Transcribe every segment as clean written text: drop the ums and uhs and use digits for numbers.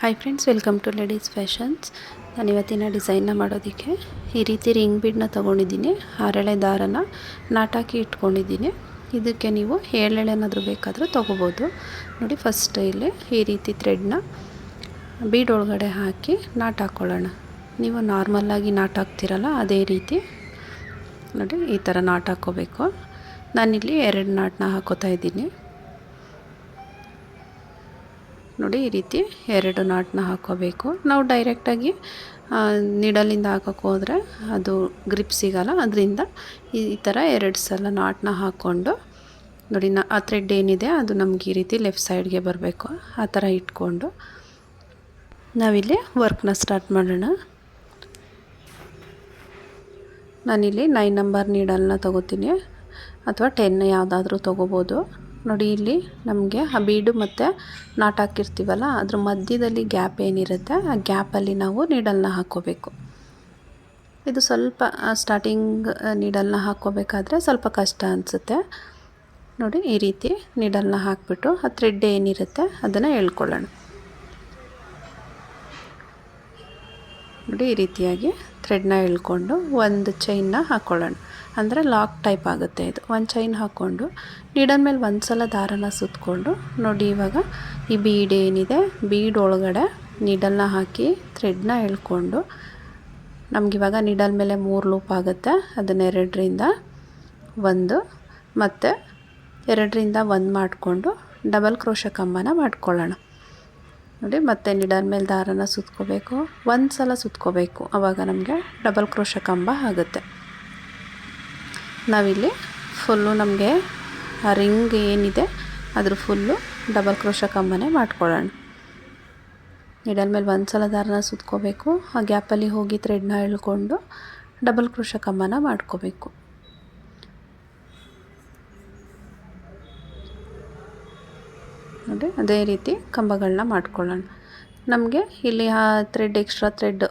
Hi friends, welcome to ladies fashions. ನಾನು ಇವತ್ತಿನ ಡಿಸೈನ್ನ ಮಾಡೋದಕ್ಕೆ ಈ ರೀತಿ ರಿಂಗ್ ಬೀಡನ್ನ ತೊಗೊಂಡಿದ್ದೀನಿ. 6 ಎಳೆ ದಾರನ ನಾಟಾಕಿ ಇಟ್ಕೊಂಡಿದ್ದೀನಿ. ಇದಕ್ಕೆ ನೀವು 7 ಎಳೆನಾದರೂ ಬೇಕಾದರೂ ತೊಗೋಬೋದು. ನೋಡಿ, ಫಸ್ಟ್ ಇಲ್ಲಿ ಈ ರೀತಿ ಥ್ರೆಡ್ನ ಬೀಡ್ ಒಳಗಡೆ ಹಾಕಿ ನಾಟ್ ಹಾಕ್ಕೊಳ್ಳೋಣ. ನೀವು ನಾರ್ಮಲ್ಲಾಗಿ ನಾಟ್ ಹಾಕ್ತಿರಲ್ಲ, ಅದೇ ರೀತಿ ನೋಡಿ ಈ ಥರ ನಾಟ್ ಹಾಕ್ಕೋಬೇಕು. ನಾನಿಲ್ಲಿ 2 ನಾಟನ್ನ ಹಾಕೋತಾ ಇದ್ದೀನಿ. ನೋಡಿ, ಈ ರೀತಿ 2 ನಾಟನ್ನ ಹಾಕ್ಕೋಬೇಕು. ನಾವು ಡೈರೆಕ್ಟಾಗಿ ನೀಡಲಿಂದ ಹಾಕೋಕ್ಕೆ ಹೋದರೆ ಅದು ಗ್ರಿಪ್ ಸಿಗಲ್ಲ. ಅದರಿಂದ ಈ ಥರ 2 ಸಲ ನಾಟನ್ನ ಹಾಕ್ಕೊಂಡು ನೋಡಿ, ಆ ಥ್ರೆಡ್ ಏನಿದೆ ಅದು ನಮ್ಗೆ ಈ ರೀತಿ ಲೆಫ್ಟ್ ಸೈಡ್ಗೆ ಬರಬೇಕು. ಆ ಥರ ಇಟ್ಕೊಂಡು ನಾವಿಲ್ಲಿ ವರ್ಕ್ನ ಸ್ಟಾರ್ಟ್ ಮಾಡೋಣ. ನಾನಿಲ್ಲಿ 9 ನಂಬರ್ ನೀಡಲ್ನ ತೊಗೋತೀನಿ, ಅಥವಾ 10 ಯಾವುದಾದ್ರೂ ತೊಗೋಬೋದು. ನೋಡಿ, ಇಲ್ಲಿ ನಮಗೆ ಆ ಬೀಡು ಮತ್ತು ನಾಟ್ ಹಾಕಿರ್ತೀವಲ್ಲ, ಅದ್ರ ಮಧ್ಯದಲ್ಲಿ ಗ್ಯಾಪ್ ಏನಿರುತ್ತೆ ಆ ಗ್ಯಾಪಲ್ಲಿ ನಾವು ನೀಡಲ್ನ ಹಾಕ್ಕೋಬೇಕು. ಇದು ಸ್ವಲ್ಪ ಸ್ಟಾರ್ಟಿಂಗ್ ನೀಡಲ್ನ ಹಾಕ್ಕೋಬೇಕಾದ್ರೆ ಸ್ವಲ್ಪ ಕಷ್ಟ ಅನಿಸುತ್ತೆ. ನೋಡಿ, ಈ ರೀತಿ ನೀಡಲ್ನ ಹಾಕಿಬಿಟ್ಟು ಆ ಥ್ರೆಡ್ ಏನಿರುತ್ತೆ ಅದನ್ನು ಎಳ್ಕೊಳ್ಳೋಣ. ನೋಡಿ, ಈ ರೀತಿಯಾಗಿ ಥ್ರೆಡ್ನ ಎಳ್ಕೊಂಡು ಒಂದು ಚೈನ್ನ ಹಾಕ್ಕೊಳ್ಳೋಣ. ಅಂದರೆ ಲಾಕ್ ಟೈಪ್ ಆಗುತ್ತೆ ಇದು. ಒಂದು ಚೈನ್ ಹಾಕ್ಕೊಂಡು ನೀಡಲ್ ಮೇಲೆ ಒಂದು ಸಲ ದಾರನ ಸುತ್ತಕೊಂಡು ನೋಡಿ, ಇವಾಗ ಈ ಬೀಡ್ ಏನಿದೆ ಬೀಡ್ ಒಳಗಡೆ ನೀಡಲ್ನ ಹಾಕಿ ಥ್ರೆಡ್ನ ಎಳ್ಕೊಂಡು ನಮಗಿವಾಗ ನೀಡಲ್ ಮೇಲೆ 3 ಲೂಪ್ ಆಗುತ್ತೆ. ಅದನ್ನು 2ರಿಂದ 1 ಮತ್ತು 2ರಿಂದ 1 ಮಾಡಿಕೊಂಡು ಡಬಲ್ ಕ್ರೋಶ ಕಂಬನ ಮಾಡ್ಕೊಳ್ಳೋಣ. ನೋಡಿ, ಮತ್ತೆ ನೀಡಲ್ ಮೇಲೆ ದಾರನ ಸುತ್ಕೋಬೇಕು. ಒಂದು ಸಲ ಸುತ್ಕೋಬೇಕು, ಆವಾಗ ನಮಗೆ ಡಬಲ್ ಕ್ರೋಶ ಕಂಬ ಆಗುತ್ತೆ. ನಾವಿಲ್ಲಿ ಫುಲ್ಲು ನಮಗೆ ಆ ರಿಂಗ್ ಏನಿದೆ ಅದ್ರ ಫುಲ್ಲು ಡಬಲ್ ಕ್ರೋಶ ಕಂಬನೇ ಮಾಡ್ಕೊಳ್ಳೋಣ. ನೀಡಲ್ ಮೇಲೆ ಒಂದು ಸಲ ದಾರನ ಸುತ್ಕೋಬೇಕು. ಆ ಗ್ಯಾಪಲ್ಲಿ ಹೋಗಿ ಥ್ರೆಡ್ನ ಎಳ್ಕೊಂಡು ಡಬಲ್ ಕ್ರೋಶ ಕಂಬನ ಮಾಡ್ಕೋಬೇಕು. ನೋಡಿ, ಅದೇ ರೀತಿ ಕಂಬಗಳನ್ನ ಮಾಡ್ಕೊಳ್ಳೋಣ. ನಮಗೆ ಇಲ್ಲಿ ಆ ಥ್ರೆಡ್ ಎಕ್ಸ್ಟ್ರಾ ಥ್ರೆಡ್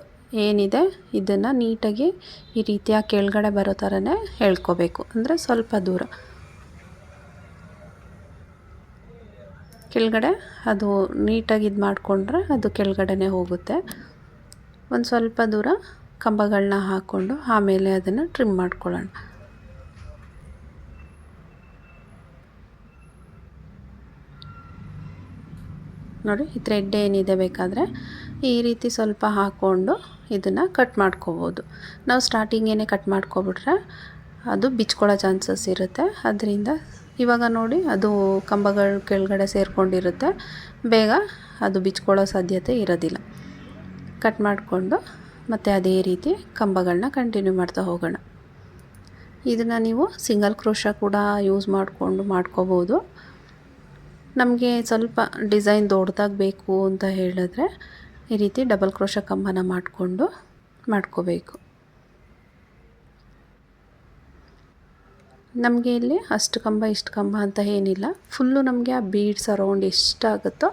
ಏನಿದೆ ಇದನ್ನು ನೀಟಾಗಿ ಈ ರೀತಿಯ ಕೆಳಗಡೆ ಬರೋ ಥರನೇ ಎಳ್ಕೋಬೇಕು. ಅಂದರೆ ಸ್ವಲ್ಪ ದೂರ ಕೆಳಗಡೆ ಅದು ನೀಟಾಗಿ ಇದು ಮಾಡಿಕೊಂಡ್ರೆ ಅದು ಕೆಳಗಡೆನೇ ಹೋಗುತ್ತೆ. ಒಂದು ಸ್ವಲ್ಪ ದೂರ ಕಂಬಗಳನ್ನ ಹಾಕ್ಕೊಂಡು ಆಮೇಲೆ ಅದನ್ನು ಟ್ರಿಮ್ ಮಾಡ್ಕೊಳ್ಳೋಣ. ನೋಡಿ, ಈ ಥ್ರೆಡ್ ಏನಿದೆ ಬೇಕಾದರೆ ಈ ರೀತಿ ಸ್ವಲ್ಪ ಹಾಕ್ಕೊಂಡು ಇದನ್ನು ಕಟ್ ಮಾಡ್ಕೋಬೋದು. ನಾವು ಸ್ಟಾರ್ಟಿಂಗೇನೆ ಕಟ್ ಮಾಡ್ಕೊಬಿಟ್ರೆ ಅದು ಬಿಚ್ಕೊಳ್ಳೋ ಚಾನ್ಸಸ್ ಇರುತ್ತೆ. ಅದರಿಂದ ಇವಾಗ ನೋಡಿ, ಅದು ಕಂಬಗಳ ಕೆಳಗಡೆ ಸೇರಿಕೊಂಡಿರುತ್ತೆ, ಬೇಗ ಅದು ಬಿಚ್ಕೊಳ್ಳೋ ಸಾಧ್ಯತೆ ಇರೋದಿಲ್ಲ. ಕಟ್ ಮಾಡಿಕೊಂಡು ಮತ್ತು ಅದೇ ರೀತಿ ಕಂಬಗಳನ್ನ ಕಂಟಿನ್ಯೂ ಮಾಡ್ತಾ ಹೋಗೋಣ. ಇದನ್ನು ನೀವು ಸಿಂಗಲ್ ಕ್ರೋಶ ಕೂಡ ಯೂಸ್ ಮಾಡಿಕೊಂಡು ಮಾಡ್ಕೋಬೋದು. ನಮಗೆ ಸ್ವಲ್ಪ ಡಿಸೈನ್ ದೊಡ್ಡದಾಗಿ ಬೇಕು ಅಂತ ಹೇಳಿದ್ರೆ ಈ ರೀತಿ ಡಬಲ್ ಕ್ರೋಶ ಕಂಬನ ಮಾಡ್ಕೋಬೇಕು. ನಮಗೆ ಇಲ್ಲಿ ಅಷ್ಟು ಕಂಬ ಇಷ್ಟು ಕಂಬ ಅಂತ ಏನಿಲ್ಲ. ಫುಲ್ಲು ನಮಗೆ ಆ ಬೀಡ್ಸ್ ಅರೌಂಡ್ ಎಷ್ಟಾಗುತ್ತೋ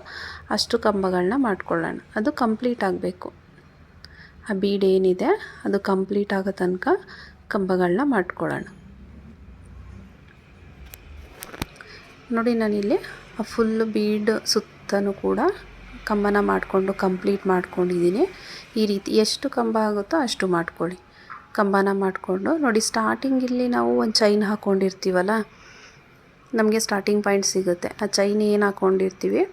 ಅಷ್ಟು ಕಂಬಗಳನ್ನ ಮಾಡ್ಕೊಳ್ಳೋಣ. ಅದು ಕಂಪ್ಲೀಟ್ ಆಗಬೇಕು. ಆ ಬೀಡ್ ಏನಿದೆ ಅದು ಕಂಪ್ಲೀಟ್ ಆಗೋ ತನಕ ಕಂಬಗಳನ್ನ ಮಾಡ್ಕೊಳ್ಳೋಣ. ನೋಡಿ, ನಾನಿಲ್ಲಿ ಆ ಫುಲ್ಲು ಬೀಡ್ ಸುತ್ತಲೂ ಕೂಡ ಕಂಬನ ಮಾಡಿಕೊಂಡು ಕಂಪ್ಲೀಟ್ ಮಾಡ್ಕೊಂಡಿದ್ದೀನಿ. ಈ ರೀತಿ ಎಷ್ಟು ಕಂಬ ಆಗುತ್ತೋ ಅಷ್ಟು ಮಾಡ್ಕೊಳ್ಳಿ. ಕಂಬನ ಮಾಡಿಕೊಂಡು ನೋಡಿ, ಸ್ಟಾರ್ಟಿಂಗ್ ಇಲ್ಲಿ ನಾವು ಒಂದು ಚೈನ್ ಹಾಕ್ಕೊಂಡಿರ್ತೀವಲ್ಲ, ನಮಗೆ ಸ್ಟಾರ್ಟಿಂಗ್ ಪಾಯಿಂಟ್ ಸಿಗುತ್ತೆ. ಆ ಚೈನ್ ಏನು ಹಾಕ್ಕೊಂಡಿರ್ತೀವಿ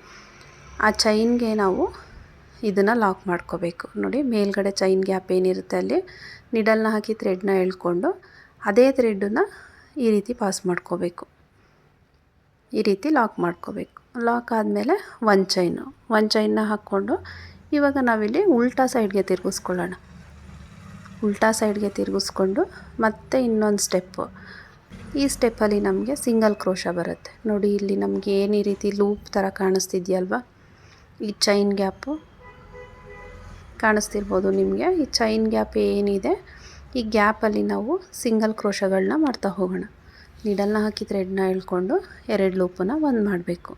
ಆ ಚೈನ್ಗೆ ನಾವು ಇದನ್ನು ಲಾಕ್ ಮಾಡ್ಕೋಬೇಕು. ನೋಡಿ, ಮೇಲ್ಗಡೆ ಚೈನ್ ಗ್ಯಾಪ್ ಏನಿರುತ್ತೆ ಅಲ್ಲಿ ನಿಡಲ್ನ ಹಾಕಿ ಥ್ರೆಡ್ನ ಎಳ್ಕೊಂಡು ಅದೇ ಥ್ರೆಡ್ಡನ್ನ ಈ ರೀತಿ ಪಾಸ್ ಮಾಡ್ಕೋಬೇಕು. ಈ ರೀತಿ ಲಾಕ್ ಮಾಡ್ಕೋಬೇಕು. ಲಾಕ್ ಆದಮೇಲೆ ಒಂದು ಚೈನ್ನ ಹಾಕ್ಕೊಂಡು ಇವಾಗ ನಾವಿಲ್ಲಿ ಉಲ್ಟಾ ಸೈಡ್ಗೆ ತಿರುಗಿಸ್ಕೊಳ್ಳೋಣ. ಉಲ್ಟಾ ಸೈಡ್ಗೆ ತಿರುಗಿಸ್ಕೊಂಡು ಮತ್ತೆ ಇನ್ನೊಂದು ಸ್ಟೆಪ್ಪು. ಈ ಸ್ಟೆಪ್ಪಲ್ಲಿ ನಮಗೆ ಸಿಂಗಲ್ ಕ್ರೋಶ ಬರುತ್ತೆ. ನೋಡಿ, ಇಲ್ಲಿ ನಮಗೆ ಏನು ಈ ರೀತಿ ಲೂಪ್ ಥರ ಕಾಣಿಸ್ತಿದೆಯಲ್ವ, ಈ ಚೈನ್ ಗ್ಯಾಪು ಕಾಣಿಸ್ತಿರ್ಬೋದು ನಿಮಗೆ. ಈ ಚೈನ್ ಗ್ಯಾಪ್ ಏನಿದೆ ಈ ಗ್ಯಾಪಲ್ಲಿ ನಾವು ಸಿಂಗಲ್ ಕ್ರೋಶಗಳನ್ನ ಮಾಡ್ತಾ ಹೋಗೋಣ. ನೀಡಲ್ನ ಹಾಕಿ ಥ್ರೆಡ್ನ ಎಳ್ಕೊಂಡು 2 ಲೂಪನ್ನ 1 ಮಾಡಬೇಕು.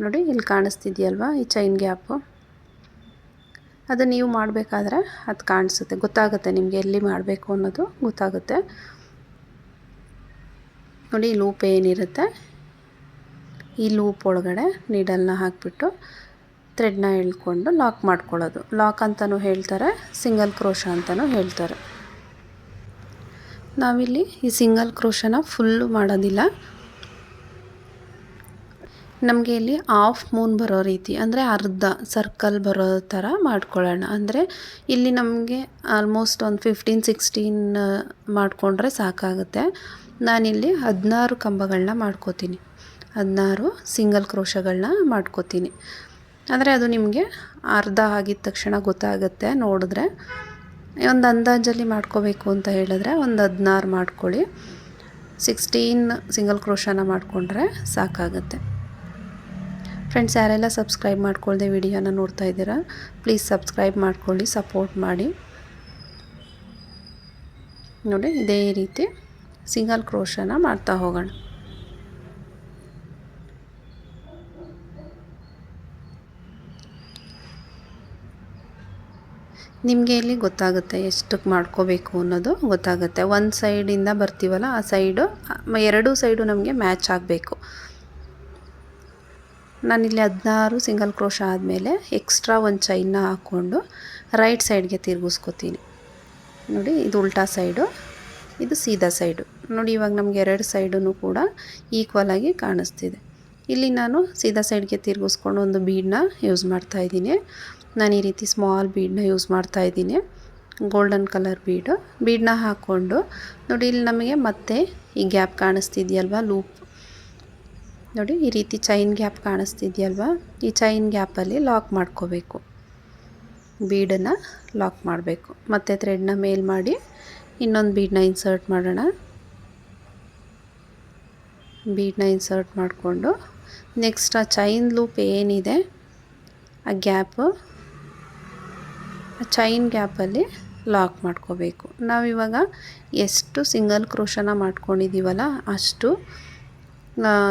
ನೋಡಿ, ಇಲ್ಲಿ ಕಾಣಿಸ್ತಿದೆಯಲ್ವ ಈ ಚೈನ್ ಗ್ಯಾಪು. ಅದು ನೀವು ಮಾಡಬೇಕಾದ್ರೆ ಅದು ಕಾಣಿಸುತ್ತೆ, ಗೊತ್ತಾಗುತ್ತೆ ನಿಮಗೆ ಎಲ್ಲಿ ಮಾಡಬೇಕು ಅನ್ನೋದು ಗೊತ್ತಾಗುತ್ತೆ. ನೋಡಿ, ಈ ಲೂಪ್ ಏನಿರುತ್ತೆ ಈ ಲೂಪ್ ಒಳಗಡೆ ನೀಡಲ್ನ ಹಾಕಿಬಿಟ್ಟು ಥ್ರೆಡ್ನ ಎಳ್ಕೊಂಡು ಲಾಕ್ ಮಾಡ್ಕೊಳ್ಳೋದು. ಲಾಕ್ ಅಂತಲೂ ಹೇಳ್ತಾರೆ, ಸಿಂಗಲ್ ಕ್ರೋಶ ಅಂತಲೂ ಹೇಳ್ತಾರೆ. ನಾವಿಲ್ಲಿ ಈ ಸಿಂಗಲ್ ಕ್ರೋಶನ ಫುಲ್ಲು ಮಾಡೋದಿಲ್ಲ. ನಮಗೆ ಇಲ್ಲಿ ಹಾಫ್ ಮೂನ್ ಬರೋ ರೀತಿ, ಅಂದರೆ ಅರ್ಧ ಸರ್ಕಲ್ ಬರೋ ಥರ ಮಾಡ್ಕೊಳ್ಳೋಣ. ಅಂದರೆ ಇಲ್ಲಿ ನಮಗೆ ಆಲ್ಮೋಸ್ಟ್ ಒಂದು 15-16 ಮಾಡಿಕೊಂಡ್ರೆ ಸಾಕಾಗುತ್ತೆ. ನಾನಿಲ್ಲಿ 16 ಕಂಬಗಳನ್ನ ಮಾಡ್ಕೋತೀನಿ, 16 ಸಿಂಗಲ್ ಕ್ರೋಶಗಳನ್ನ ಮಾಡ್ಕೋತೀನಿ. ಅಂದರೆ ಅದು ನಿಮಗೆ ಅರ್ಧ ಆಗಿದ ತಕ್ಷಣ ಗೊತ್ತಾಗುತ್ತೆ ನೋಡಿದ್ರೆ. ಒಂದು ಅಂದಾಜಲ್ಲಿ ಮಾಡ್ಕೋಬೇಕು ಅಂತ ಹೇಳಿದ್ರೆ ಒಂದು 16 ಮಾಡ್ಕೊಳ್ಳಿ. 16 ಸಿಂಗಲ್ ಕ್ರೋಶನ ಮಾಡಿಕೊಂಡ್ರೆ ಸಾಕಾಗುತ್ತೆ. ಫ್ರೆಂಡ್ಸ್, ಯಾರೆಲ್ಲ ಸಬ್ಸ್ಕ್ರೈಬ್ ಮಾಡ್ಕೊಳ್ದೆ ವಿಡಿಯೋನ ನೋಡ್ತಾ ಇದ್ದೀರಾ, ಪ್ಲೀಸ್ ಸಬ್ಸ್ಕ್ರೈಬ್ ಮಾಡ್ಕೊಳ್ಳಿ, ಸಪೋರ್ಟ್ ಮಾಡಿ. ನೋಡಿ, ಇದೇ ರೀತಿ ಸಿಂಗಲ್ ಕ್ರೋಶನ ಮಾಡ್ತಾ ಹೋಗೋಣ. ನಿಮಗೆ ಇಲ್ಲಿ ಗೊತ್ತಾಗುತ್ತೆ ಎಷ್ಟಕ್ಕೆ ಮಾಡ್ಕೋಬೇಕು ಅನ್ನೋದು ಗೊತ್ತಾಗುತ್ತೆ. ಒಂದು ಸೈಡಿಂದ ಬರ್ತೀವಲ್ಲ, ಆ ಸೈಡು ಎರಡೂ ಸೈಡು ನಮಗೆ ಮ್ಯಾಚ್ ಆಗಬೇಕು. ನಾನಿಲ್ಲಿ 16 ಸಿಂಗಲ್ ಕ್ರೋಶ ಆದಮೇಲೆ ಎಕ್ಸ್ಟ್ರಾ ಒಂದು ಚೈನ್ನ ಹಾಕ್ಕೊಂಡು ರೈಟ್ ಸೈಡ್ಗೆ ತಿರುಗಿಸ್ಕೊತೀನಿ. ನೋಡಿ, ಇದು ಉಲ್ಟಾ ಸೈಡು, ಇದು ಸೀದಾ ಸೈಡು. ನೋಡಿ, ಇವಾಗ ನಮಗೆ ಎರಡು ಸೈಡೂ ಕೂಡ ಈಕ್ವಲಾಗಿ ಕಾಣಿಸ್ತಿದೆ. ಇಲ್ಲಿ ನಾನು ಸೀದಾ ಸೈಡ್ಗೆ ತಿರುಗಿಸ್ಕೊಂಡು ಒಂದು ಬೀಡನ್ನ ಯೂಸ್ ಮಾಡ್ತಾಯಿದ್ದೀನಿ. ನಾನು ಈ ರೀತಿ ಸ್ಮಾಲ್ ಬೀಡನ್ನ ಯೂಸ್ ಮಾಡ್ತಾಯಿದ್ದೀನಿ, ಗೋಲ್ಡನ್ ಕಲರ್ ಬೀಡನ್ನ ಹಾಕ್ಕೊಂಡು ನೋಡಿ, ಇಲ್ಲಿ ನಮಗೆ ಮತ್ತೆ ಈ ಗ್ಯಾಪ್ ಕಾಣಿಸ್ತಿದೆಯಲ್ವ, ಲೂಪ್. ನೋಡಿ, ಈ ರೀತಿ ಚೈನ್ ಗ್ಯಾಪ್ ಕಾಣಿಸ್ತಿದೆಯಲ್ವ, ಈ ಚೈನ್ ಗ್ಯಾಪಲ್ಲಿ ಲಾಕ್ ಮಾಡ್ಕೋಬೇಕು. ಬೀಡನ್ನು ಲಾಕ್ ಮಾಡಬೇಕು. ಮತ್ತು ಥ್ರೆಡ್ನ ಮೇಲ್ ಮಾಡಿ ಇನ್ನೊಂದು ಬೀಡನ್ನ ಇನ್ಸರ್ಟ್ ಮಾಡೋಣ. ಬೀಡನ್ನ ಇನ್ಸರ್ಟ್ ಮಾಡಿಕೊಂಡು ನೆಕ್ಸ್ಟ್ ಆ ಚೈನ್ ಲೂಪ್ ಏನಿದೆ ಆ ಗ್ಯಾಪು, ಚೈನ್ ಗ್ಯಾಪಲ್ಲಿ ಲಾಕ್ ಮಾಡ್ಕೋಬೇಕು. ನಾವಿವಾಗ ಎಷ್ಟು ಸಿಂಗಲ್ ಕ್ರೋಶನ ಮಾಡ್ಕೊಂಡಿದ್ದೀವಲ್ಲ ಅಷ್ಟು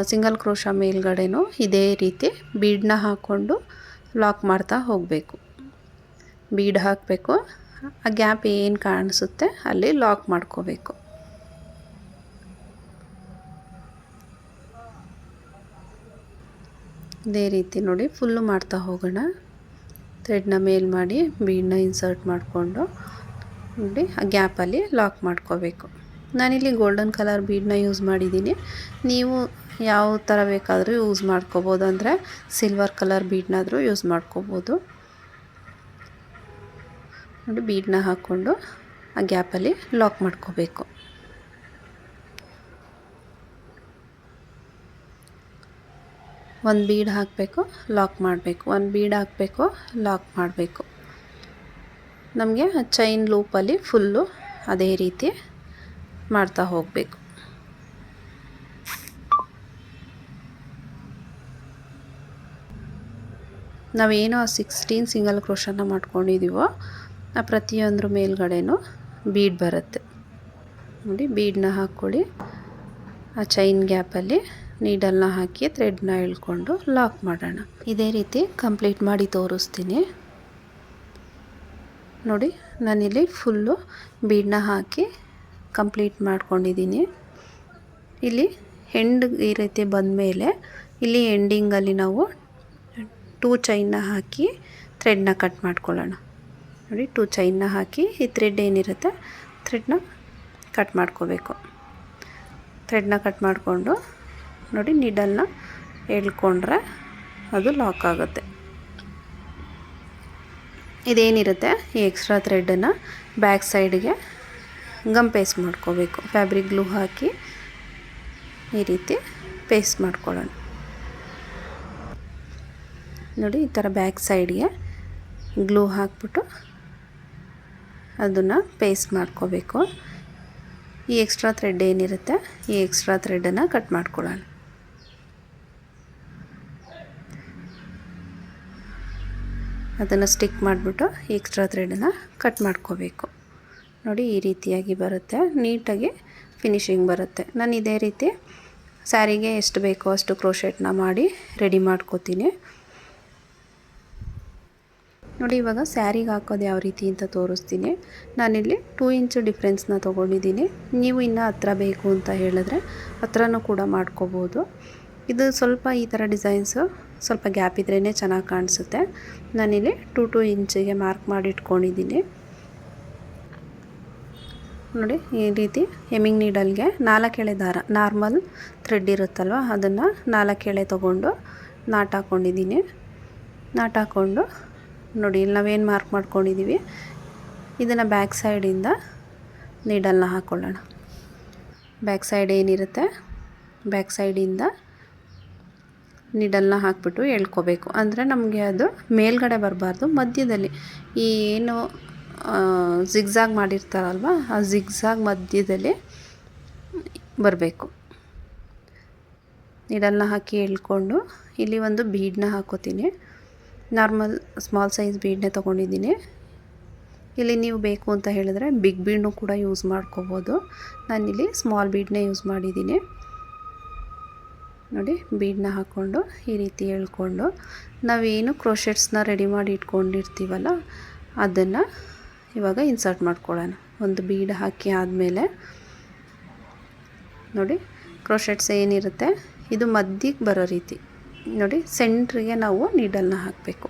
ಸಿಂಗಲ್ ಕ್ರೋಶ ಮೇಲ್ಗಡೆನೂ ಇದೇ ರೀತಿ ಬೀಡನ್ನ ಹಾಕ್ಕೊಂಡು ಲಾಕ್ ಮಾಡ್ತಾ ಹೋಗಬೇಕು. ಬೀಡ್ ಹಾಕಬೇಕು, ಆ ಗ್ಯಾಪ್ ಏನು ಕಾಣಿಸುತ್ತೆ ಅಲ್ಲಿ ಲಾಕ್ ಮಾಡ್ಕೋಬೇಕು. ಇದೇ ರೀತಿ ನೋಡಿ ಫುಲ್ಲು ಮಾಡ್ತಾ ಹೋಗೋಣ. ಥ್ರೆಡ್ನ ಮೇಲ್ ಮಾಡಿ ಬೀಡನ್ನ ಇನ್ಸರ್ಟ್ ಮಾಡಿಕೊಂಡು ನೋಡಿ ಆ ಗ್ಯಾಪಲ್ಲಿ ಲಾಕ್ ಮಾಡ್ಕೋಬೇಕು. ನಾನಿಲ್ಲಿ ಗೋಲ್ಡನ್ ಕಲರ್ ಬೀಡನ್ನ ಯೂಸ್ ಮಾಡಿದ್ದೀನಿ. ನೀವು ಯಾವ ಥರ ಬೇಕಾದರೂ ಯೂಸ್ ಮಾಡ್ಕೋಬೋದು, ಅಂದರೆ ಸಿಲ್ವರ್ ಕಲರ್ ಬೀಡನ್ನಾದರೂ ಯೂಸ್ ಮಾಡ್ಕೋಬೋದು. ನೋಡಿ, ಬೀಡನ್ನ ಹಾಕ್ಕೊಂಡು ಆ ಗ್ಯಾಪಲ್ಲಿ ಲಾಕ್ ಮಾಡ್ಕೋಬೇಕು. ಒಂದು ಬೀಡ್ ಹಾಕಬೇಕು, ಲಾಕ್ ಮಾಡಬೇಕು, ಒಂದು ಬೀಡ್ ಹಾಕಬೇಕು, ಲಾಕ್ ಮಾಡಬೇಕು. ನಮಗೆ ಚೈನ್ ಲೂಪಲ್ಲಿ ಫುಲ್ಲು ಅದೇ ರೀತಿ ಮಾಡ್ತಾ ಹೋಗಬೇಕು. ನಾವೇನೋ 16 ಸಿಂಗಲ್ ಕ್ರೋಶನ ಮಾಡ್ಕೊಂಡಿದ್ದೀವೋ ಆ ಪ್ರತಿಯೊಂದ್ರ ಮೇಲ್ಗಡೆನೂ ಬೀಡ್ ಬರುತ್ತೆ. ನೋಡಿ, ಬೀಡನ್ನ ಹಾಕ್ಕೊಳ್ಳಿ, ಆ ಚೈನ್ ಗ್ಯಾಪಲ್ಲಿ ನೀಡಲ್ನ ಹಾಕಿ ಥ್ರೆಡ್ನ ಎಳ್ಕೊಂಡು ಲಾಕ್ ಮಾಡೋಣ. ಇದೇ ರೀತಿ ಕಂಪ್ಲೀಟ್ ಮಾಡಿ ತೋರಿಸ್ತೀನಿ. ನೋಡಿ, ನಾನಿಲ್ಲಿ ಫುಲ್ಲು ಬೀಡನ್ನ ಹಾಕಿ ಕಂಪ್ಲೀಟ್ ಮಾಡ್ಕೊಂಡಿದ್ದೀನಿ. ಇಲ್ಲಿ ಎಂಡ್ ಈ ರೀತಿ ಬಂದಮೇಲೆ ಇಲ್ಲಿ ಎಂಡಿಂಗಲ್ಲಿ ನಾವು 2 ಚೈನ್ನ ಹಾಕಿ ಥ್ರೆಡ್ನ ಕಟ್ ಮಾಡ್ಕೊಳ್ಳೋಣ. ನೋಡಿ, 2 ಚೈನ್ನ ಹಾಕಿ ಈ ಥ್ರೆಡ್ ಏನಿರುತ್ತೆ ಥ್ರೆಡ್ನ ಕಟ್ ಮಾಡ್ಕೋಬೇಕು. ಥ್ರೆಡ್ನ ಕಟ್ ಮಾಡಿಕೊಂಡು ನೋಡಿ, ನೀಡಲ್ನ ಎಳ್ಕೊಂಡ್ರೆ ಅದು ಲಾಕ್ ಆಗುತ್ತೆ. ಇದೇನಿರುತ್ತೆ ಈ ಎಕ್ಸ್ಟ್ರಾ ಥ್ರೆಡನ್ನು ಬ್ಯಾಕ್ ಸೈಡ್ಗೆ ಗಮ್ ಪೇಸ್ಟ್ ಮಾಡ್ಕೋಬೇಕು. ಫ್ಯಾಬ್ರಿಕ್ ಗ್ಲೂ ಹಾಕಿ ಈ ರೀತಿ ಪೇಸ್ಟ್ ಮಾಡ್ಕೊಳ್ಳೋಣ. ನೋಡಿ, ಈ ಥರ ಬ್ಯಾಕ್ ಸೈಡ್ಗೆ ಗ್ಲೂ ಹಾಕ್ಬಿಟ್ಟು ಅದನ್ನು ಪೇಸ್ಟ್ ಮಾಡ್ಕೋಬೇಕು. ಈ ಎಕ್ಸ್ಟ್ರಾ ಥ್ರೆಡ್ ಏನಿರುತ್ತೆ ಈ ಎಕ್ಸ್ಟ್ರಾ ಥ್ರೆಡನ್ನು ಕಟ್ ಮಾಡ್ಕೊಳ್ಳೋಣ. ಅದನ್ನು ಸ್ಟಿಕ್ ಮಾಡಿಬಿಟ್ಟು ಎಕ್ಸ್ಟ್ರಾ ಥ್ರೆಡನ್ನು ಕಟ್ ಮಾಡ್ಕೋಬೇಕು. ನೋಡಿ, ಈ ರೀತಿಯಾಗಿ ಬರುತ್ತೆ, ನೀಟಾಗಿ ಫಿನಿಶಿಂಗ್ ಬರುತ್ತೆ. ನಾನು ಇದೇ ರೀತಿ ಸ್ಯಾರಿಗೆ ಎಷ್ಟು ಬೇಕೋ ಅಷ್ಟು ಕ್ರೋಶೆಟ್ನ ಮಾಡಿ ರೆಡಿ ಮಾಡ್ಕೋತೀನಿ. ನೋಡಿ, ಇವಾಗ ಸ್ಯಾರಿಗೆ ಹಾಕೋದು ಯಾವ ರೀತಿ ಅಂತ ತೋರಿಸ್ತೀನಿ. ನಾನಿಲ್ಲಿ 2 ಇಂಚ್ ಡಿಫ್ರೆನ್ಸ್ನ ತೊಗೊಂಡಿದ್ದೀನಿ. ನೀವು ಇನ್ನೂ ಹತ್ರ ಬೇಕು ಅಂತ ಹೇಳಿದ್ರೆ ಹತ್ರನೂ ಕೂಡ ಮಾಡ್ಕೋಬೋದು. ಇದು ಸ್ವಲ್ಪ ಈ ಥರ ಡಿಸೈನ್ಸು ಸ್ವಲ್ಪ ಗ್ಯಾಪ್ ಇದ್ರೇ ಚೆನ್ನಾಗಿ ಕಾಣಿಸುತ್ತೆ. ನಾನಿಲ್ಲಿ 2 ಇಂಚಿಗೆ ಮಾರ್ಕ್ ಮಾಡಿ ಇಟ್ಕೊಂಡಿದ್ದೀನಿ. ನೋಡಿ ಈ ರೀತಿ ಹೆಮ್ಮಿಂಗ್ ನೀಡಲ್ಗೆ 4 ಎಳೆ ದಾರ, ನಾರ್ಮಲ್ ಥ್ರೆಡ್ ಇರುತ್ತಲ್ವ ಅದನ್ನು 4 ಎಳೆ ತೊಗೊಂಡು ನಾಟ್ ಹಾಕ್ಕೊಂಡಿದ್ದೀನಿ. ನಾಟ್ ಹಾಕ್ಕೊಂಡು ನೋಡಿ ಇಲ್ಲಿ ನಾವೇನು ಮಾರ್ಕ್ ಮಾಡ್ಕೊಂಡಿದ್ದೀವಿ ಇದನ್ನು ಬ್ಯಾಕ್ ಸೈಡಿಂದ ನೀಡಲ್ನ ಹಾಕ್ಕೊಳ್ಳೋಣ. ಬ್ಯಾಕ್ ಸೈಡ್ ಏನಿರುತ್ತೆ ಬ್ಯಾಕ್ ಸೈಡಿಂದ ನೀಡಲ್ನ ಹಾಕ್ಬಿಟ್ಟು ಎಳ್ಕೊಬೇಕು. ಅಂದರೆ ನಮಗೆ ಅದು ಮೇಲ್ಗಡೆ ಬರಬಾರ್ದು, ಮಧ್ಯದಲ್ಲಿ ಈ ಏನು ಜಿಗ್ಜಾಗ್ ಮಾಡಿರ್ತಾರಲ್ವ ಆ ಜಿಗ್ಜಾಗ್ ಮಧ್ಯದಲ್ಲಿ ಬರಬೇಕು. ನೀಡಲ್ನ ಹಾಕಿ ಎಳ್ಕೊಂಡು ಇಲ್ಲಿ ಒಂದು ಬೀಡನ್ನ ಹಾಕೋತೀನಿ. ನಾರ್ಮಲ್ ಸ್ಮಾಲ್ ಸೈಜ್ ಬೀಡನ್ನೇ ತೊಗೊಂಡಿದ್ದೀನಿ. ಇಲ್ಲಿ ನೀವು ಬೇಕು ಅಂತ ಹೇಳಿದ್ರೆ ಬಿಗ್ ಬೀಡ್ನೂ ಕೂಡ ಯೂಸ್ ಮಾಡ್ಕೋಬೋದು. ನಾನಿಲ್ಲಿ ಸ್ಮಾಲ್ ಬೀಡನ್ನೇ ಯೂಸ್ ಮಾಡಿದ್ದೀನಿ. ನೋಡಿ ಬೀಡನ್ನ ಹಾಕ್ಕೊಂಡು ಈ ರೀತಿ ಎಳ್ಕೊಂಡು ನಾವೇನು ಕ್ರೋಶೆಟ್ಸ್ನ ರೆಡಿ ಮಾಡಿ ಇಟ್ಕೊಂಡಿರ್ತೀವಲ್ಲ ಅದನ್ನು ಇವಾಗ ಇನ್ಸರ್ಟ್ ಮಾಡ್ಕೊಳ್ಳೋಣ. ಒಂದು ಬೀಡ್ ಹಾಕಿ ಆದಮೇಲೆ ನೋಡಿ ಕ್ರೋಶೆಟ್ಸ್ ಏನಿರುತ್ತೆ ಇದು ಮಧ್ಯಕ್ಕೆ ಬರೋ ರೀತಿ ನೋಡಿ ಸೆಂಟ್ರಿಗೆ ನಾವು ನೀಡಲ್ನ ಹಾಕಬೇಕು.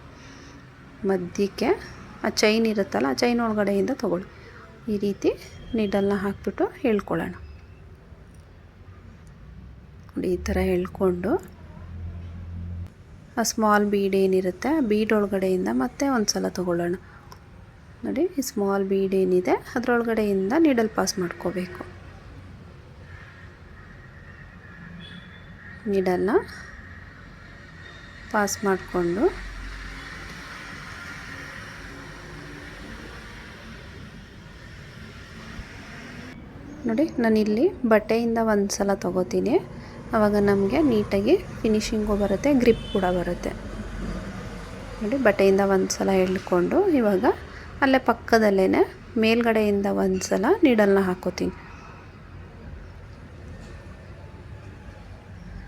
ಮಧ್ಯಕ್ಕೆ ಆ ಚೈನ್ ಇರುತ್ತಲ್ಲ ಆ ಚೈನ್ ಒಳಗಡೆಯಿಂದ ತೊಗೊಳ್ಳಿ. ಈ ರೀತಿ ನೀಡಲ್ನ ಹಾಕ್ಬಿಟ್ಟು ಎಳ್ಕೊಳ್ಳೋಣ. ನೋಡಿ ಈ ಥರ ಎಳ್ಕೊಂಡು ಆ ಸ್ಮಾಲ್ ಬೀಡ್ ಏನಿರುತ್ತೆ ಆ ಬೀಡ್ ಒಳಗಡೆಯಿಂದ ಮತ್ತೆ ಒಂದು ಸಲ ತೊಗೊಳ್ಳೋಣ. ನೋಡಿ ಈ ಸ್ಮಾಲ್ ಬೀಡ್ ಏನಿದೆ ಅದರೊಳಗಡೆಯಿಂದ ನೀಡಲ್ ಪಾಸ್ ಮಾಡ್ಕೋಬೇಕು. ನೀಡಲ್ನ ಪಾಸ್ ಮಾಡಿಕೊಂಡು ನೋಡಿ ನಾನಿಲ್ಲಿ ಬಟ್ಟೆಯಿಂದ ಒಂದು ಸಲ ತೊಗೋತೀನಿ. ಆವಾಗ ನಮಗೆ ನೀಟಾಗಿ ಫಿನಿಶಿಂಗು ಬರುತ್ತೆ, ಗ್ರಿಪ್ ಕೂಡ ಬರುತ್ತೆ. ನೋಡಿ ಬಟ್ಟೆಯಿಂದ ಒಂದು ಸಲ ಎಳ್ಕೊಂಡು ಇವಾಗ ಅಲ್ಲೇ ಪಕ್ಕದಲ್ಲೇ ಮೇಲ್ಗಡೆಯಿಂದ ಒಂದು ಸಲ ನೀಡಲ್ನ ಹಾಕೋತೀನಿ.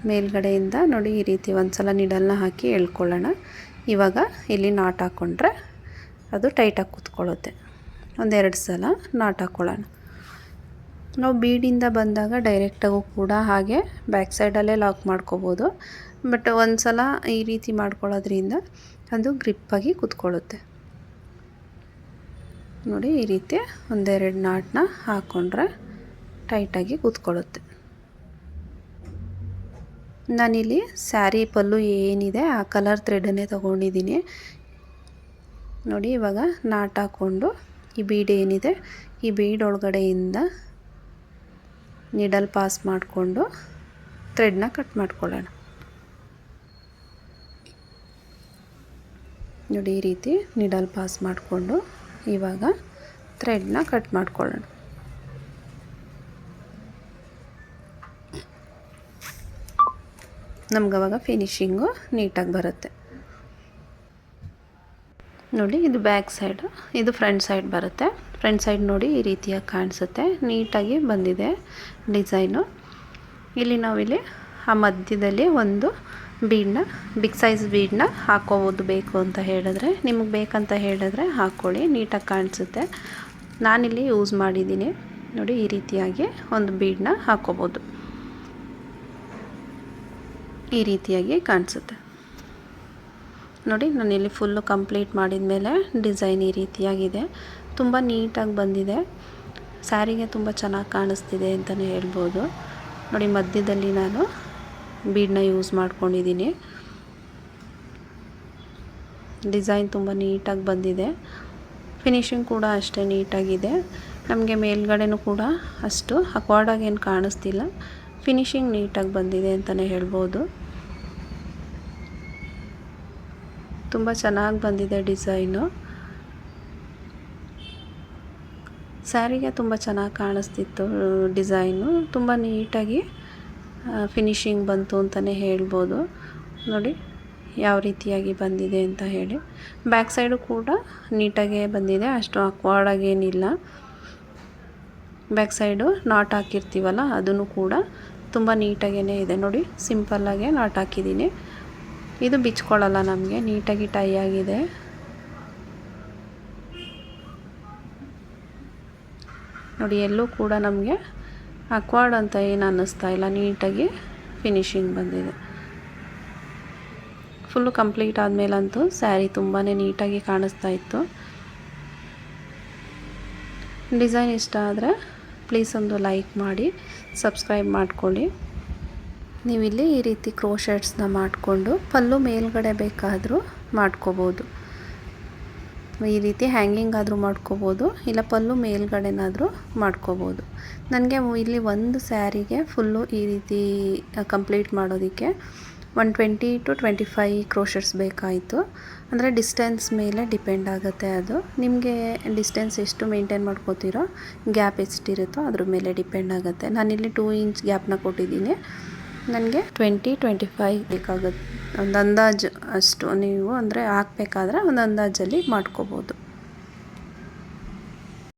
ಮೇಲ್ಗಡೆಯಿಂದ ನೋಡಿ ಈ ರೀತಿ ಒಂದು ಸಲ ನೀಡಲ್ನ ಹಾಕಿ ಎಳ್ಕೊಳ್ಳೋಣ. ಇವಾಗ ಇಲ್ಲಿ ನಾಟ್ ಹಾಕ್ಕೊಂಡ್ರೆ ಅದು ಟೈಟಾಗಿ ಕೂತ್ಕೊಳ್ಳುತ್ತೆ. 1-2 ಸಲ ನಾಟ್ ಹಾಕ್ಕೊಳ್ಳೋಣ. ನಾವು ಬೀಡಿಂದ ಬಂದಾಗ ಡೈರೆಕ್ಟಾಗೂ ಕೂಡ ಹಾಗೆ ಬ್ಯಾಕ್ ಸೈಡಲ್ಲೇ ಲಾಕ್ ಮಾಡ್ಕೋಬೋದು. ಬಟ್ ಒಂದು ಸಲ ಈ ರೀತಿ ಮಾಡ್ಕೊಳ್ಳೋದ್ರಿಂದ ಅದು ಗ್ರಿಪ್ಪಾಗಿ ಕೂತ್ಕೊಳ್ಳುತ್ತೆ. ನೋಡಿ ಈ ರೀತಿ 1-2 ನಾಟನ್ನ ಹಾಕ್ಕೊಂಡ್ರೆ ಟೈಟಾಗಿ ಕೂತ್ಕೊಳ್ಳುತ್ತೆ. ನಾನಿಲ್ಲಿ ಸ್ಯಾರಿ ಪಲ್ಲು ಏನಿದೆ ಆ ಕಲರ್ ಥ್ರೆಡನ್ನೇ ತೊಗೊಂಡಿದ್ದೀನಿ. ನೋಡಿ ಇವಾಗ ನಾಟ್ ಹಾಕ್ಕೊಂಡು ಈ ಬೀಡ್ ಏನಿದೆ ಈ ಬೀಡ್ ಒಳಗಡೆಯಿಂದ ನೀಡಲ್ ಪಾಸ್ ಮಾಡಿಕೊಂಡು ಥ್ರೆಡ್ನ ಕಟ್ ಮಾಡ್ಕೊಳ್ಳೋಣ. ನೋಡಿ ಈ ರೀತಿ ನೀಡಲ್ ಪಾಸ್ ಮಾಡಿಕೊಂಡು ಇವಾಗ ಥ್ರೆಡ್ನ ಕಟ್ ಮಾಡ್ಕೊಳ್ಳೋಣ. ನಮಗವಾಗ ಫಿನಿಶಿಂಗು ನೀಟಾಗಿ ಬರುತ್ತೆ. ನೋಡಿ ಇದು ಬ್ಯಾಕ್ ಸೈಡು, ಇದು ಫ್ರಂಟ್ ಸೈಡ್ ಬರುತ್ತೆ. ಫ್ರಂಟ್ ಸೈಡ್ ನೋಡಿ ಈ ರೀತಿಯಾಗಿ ಕಾಣಿಸುತ್ತೆ, ನೀಟಾಗಿ ಬಂದಿದೆ ಡಿಸೈನು. ಇಲ್ಲಿ ನಾವಿಲ್ಲಿ ಆ ಮಧ್ಯದಲ್ಲಿ ಒಂದು ಬೀಡನ್ನ ಬಿಗ್ ಸೈಜ್ ಬೀಡನ್ನ ಹಾಕೋಬೋದು. ಬೇಕು ಅಂತ ಹೇಳಿದ್ರೆ ನಿಮಗೆ ಬೇಕಂತ ಹೇಳಿದ್ರೆ ಹಾಕ್ಕೊಳ್ಳಿ, ನೀಟಾಗಿ ಕಾಣಿಸುತ್ತೆ. ನಾನಿಲ್ಲಿ ಯೂಸ್ ಮಾಡಿದ್ದೀನಿ. ನೋಡಿ ಈ ರೀತಿಯಾಗಿ ಒಂದು ಬೀಡನ್ನ ಹಾಕೋಬೋದು. ಈ ರೀತಿಯಾಗಿ ಕಾಣಿಸುತ್ತೆ. ನೋಡಿ ನಾನಿಲ್ಲಿ ಫುಲ್ಲು ಕಂಪ್ಲೀಟ್ ಮಾಡಿದ ಮೇಲೆ ಡಿಸೈನ್ ಈ ರೀತಿಯಾಗಿದೆ. ತುಂಬ ನೀಟಾಗಿ ಬಂದಿದೆ, ಸ್ಯಾರಿಗೆ ತುಂಬ ಚೆನ್ನಾಗಿ ಕಾಣಿಸ್ತಿದೆ ಅಂತಲೇ ಹೇಳ್ಬೋದು. ನೋಡಿ ಮಧ್ಯದಲ್ಲಿ ನಾನು ಬೀಡನ್ನ ಯೂಸ್ ಮಾಡ್ಕೊಂಡಿದ್ದೀನಿ. ಡಿಸೈನ್ ತುಂಬ ನೀಟಾಗಿ ಬಂದಿದೆ, ಫಿನಿಶಿಂಗ್ ಕೂಡ ಅಷ್ಟೇ ನೀಟಾಗಿದೆ. ನಮಗೆ ಮೇಲ್ಗಡೆನೂ ಕೂಡ ಅಷ್ಟು ಅಕ್ವಾರ್ಡಾಗಿ ಏನು ಕಾಣಿಸ್ತಿಲ್ಲ, ಫಿನಿಶಿಂಗ್ ನೀಟಾಗಿ ಬಂದಿದೆ ಅಂತಲೇ ಹೇಳ್ಬೋದು. ತುಂಬ ಚೆನ್ನಾಗಿ ಬಂದಿದೆ ಡಿಸೈನು. ಸ್ಯಾರಿಗೆ ತುಂಬ ಚೆನ್ನಾಗಿ ಕಾಣಿಸ್ತಿತ್ತು ಡಿಸೈನು, ತುಂಬ ನೀಟಾಗಿ ಫಿನಿಶಿಂಗ್ ಬಂತು ಅಂತಲೇ ಹೇಳ್ಬೋದು. ನೋಡಿ ಯಾವ ರೀತಿಯಾಗಿ ಬಂದಿದೆ ಅಂತ ಹೇಳಿ. ಬ್ಯಾಕ್ ಸೈಡು ಕೂಡ ನೀಟಾಗೇ ಬಂದಿದೆ, ಅಷ್ಟು ಅಕ್ವಾರ್ಡಾಗೇನಿಲ್ಲ. ಬ್ಯಾಕ್ ಸೈಡು ನಾಟ್ ಹಾಕಿರ್ತೀವಲ್ಲ ಅದನ್ನು ಕೂಡ ತುಂಬ ನೀಟಾಗೇ ಇದೆ. ನೋಡಿ ಸಿಂಪಲ್ಲಾಗೆ ನಾಟ್ ಹಾಕಿದ್ದೀನಿ. ಇದು ಬಿಚ್ಕೊಳ್ಳಲ್ಲ, ನಮಗೆ ನೀಟಾಗಿ ಟೈ ಆಗಿದೆ. ನೋಡಿ ಎಲ್ಲೂ ಕೂಡ ನಮಗೆ ಅಕ್ವಾರ್ಡ್ ಅಂತ ಏನು ಅನ್ನಿಸ್ತಾ ಇಲ್ಲ, ನೀಟಾಗಿ ಫಿನಿಶಿಂಗ್ ಬಂದಿದೆ. ಫುಲ್ಲು ಕಂಪ್ಲೀಟ್ ಆದಮೇಲಂತೂ ಸ್ಯಾರಿ ತುಂಬಾ ನೀಟಾಗಿ ಕಾಣಿಸ್ತಾ ಇತ್ತು. ಡಿಸೈನ್ ಇಷ್ಟ ಆದರೆ ಪ್ಲೀಸ್ ಒಂದು ಲೈಕ್ ಮಾಡಿ, ಸಬ್ಸ್ಕ್ರೈಬ್ ಮಾಡ್ಕೊಳ್ಳಿ. ನೀವಿಲ್ಲಿ ಈ ರೀತಿ ಕ್ರೋಶೆಟ್ಸ್ನ ಮಾಡಿಕೊಂಡು ಪಲ್ಲು ಮೇಲ್ಗಡೆ ಬೇಕಾದರೂ ಮಾಡ್ಕೋಬೋದು. ಈ ರೀತಿ ಹ್ಯಾಂಗಿಂಗ್ ಆದರೂ ಮಾಡ್ಕೋಬೋದು, ಇಲ್ಲ ಪಲ್ಲು ಮೇಲ್ಗಡೆನಾದರೂ ಮಾಡ್ಕೋಬೋದು. ನನಗೆ ಇಲ್ಲಿ ಒಂದು ಸ್ಯಾರಿಗೆ ಫುಲ್ಲು ಈ ರೀತಿ ಕಂಪ್ಲೀಟ್ ಮಾಡೋದಕ್ಕೆ 120 to 25 ಕ್ರೋಶೆಟ್ಸ್ ಬೇಕಾಯಿತು. ಅಂದರೆ ಡಿಸ್ಟೆನ್ಸ್ ಮೇಲೆ ಡಿಪೆಂಡ್ ಆಗುತ್ತೆ. ಅದು ನಿಮಗೆ ಡಿಸ್ಟೆನ್ಸ್ ಎಷ್ಟು ಮೇಂಟೈನ್ ಮಾಡ್ಕೋತೀರೋ, ಗ್ಯಾಪ್ ಎಷ್ಟಿರುತ್ತೋ ಅದ್ರ ಮೇಲೆ ಡಿಪೆಂಡ್ ಆಗುತ್ತೆ. ನಾನಿಲ್ಲಿ 2 ಇಂಚ್ ಗ್ಯಾಪ್ನ ಕೊಟ್ಟಿದ್ದೀನಿ. ನನಗೆ 20-25 ಬೇಕಾಗುತ್ತೆ. ಒಂದು ಅಂದಾಜು ಅಷ್ಟು ನೀವು ಅಂದರೆ ಹಾಕಬೇಕಾದ್ರೆ ಒಂದು ಅಂದಾಜಲ್ಲಿ ಮಾಡ್ಕೋಬೋದು.